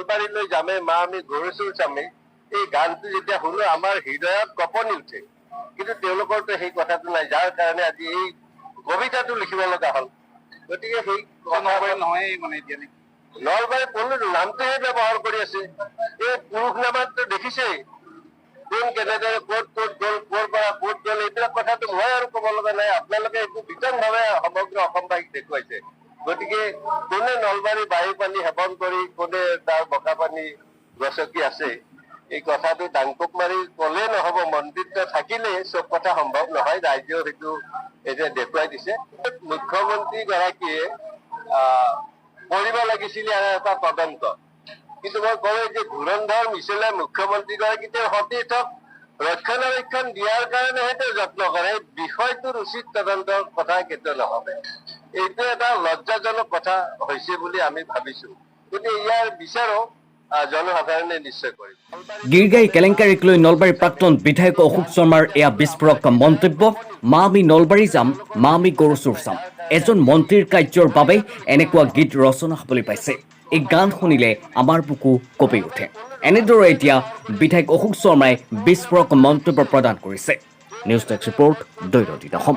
নলবাৰীলৈ যামে মা আমি গৰুচুৰ চামে এই গানটো যেতিয়া শুনো আমাৰ হৃদয়ত কঁপনি উঠে কিন্তু তেওঁলোকৰতো সেই কথাটো নাই যাৰ কাৰণে আজি এই কবিতাটো লিখিব লগা হ'ল গতিকে সেই নহয় মানে এতিয়া নলবাৰী পল্লীৰ নামটোহে ব্যৱহাৰ কৰি আছে এই পুৰুষ নামতো দেখিছেই কোন কেনেদৰে ক'ত ক'ত গ'ল ক'ৰ পৰা ক'ত গ'ল এইবিলাক কথাটো মই আৰু ক'ব লগা নাই আপোনালোকে এইটো বিতংভাৱে সমগ্ৰ অসমবাসীক দেখুৱাইছে গতিকে কোনে নলবাৰী বায়ু পানী সেৱন কৰি কোনে তাৰ বোকা পানী গছকি আছে এই কথাটো দাংকক মাৰি ক'লে নহ'ব মন্দিৰত থাকিলে চব কথা সম্ভৱ নহয় ৰাইজেও সেইটো এতিয়া দেখুৱাই দিছে মুখ্যমন্ত্ৰী গৰাকীয়ে কৰিব লাগিছিলে আৰু এটা তদন্ত কিন্তু মই কওঁ যে ধুৰন্ধৰ মিছলে মুখ্যমন্ত্ৰীগৰাকীতে সতীৰ্থক ৰক্ষণাবেক্ষণ দিয়াৰ কাৰণেহে তেওঁ যত্ন কৰে বিষয়টোৰ উচিত তদন্তৰ কথা কেতিয়াও নহ'বে এইটো এটা লজ্জাজনক কথা হৈছে বুলি আমি ভাবিছো গতিকে ইয়াৰ বিচাৰো জনসাধাৰণে নিশ্চয় কৰিব গিৰগাঁও কেলেংকাৰীক লৈ নলবাৰীৰ প্ৰাক্তন বিধায়ক অশোক শৰ্মাৰ এয়া বিস্ফোৰক মন্তব্য মা আমি নলবাৰী যাম মা আমি গৰুচুৰ চাম এজন মন্ত্ৰীৰ কাৰ্যৰ বাবে এনেকুৱা গীত ৰচনা হ'বলৈ পাইছে এই গান শুনিলে আমাৰ বুকু কঁপি উঠে এনেদৰে এতিয়া বিধায়ক অশোক শৰ্মাই বিস্ফোৰক মন্তব্য প্ৰদান কৰিছে নিউজ ডেস্ক ৰিপৰ্ট দৈনন্দিন অসম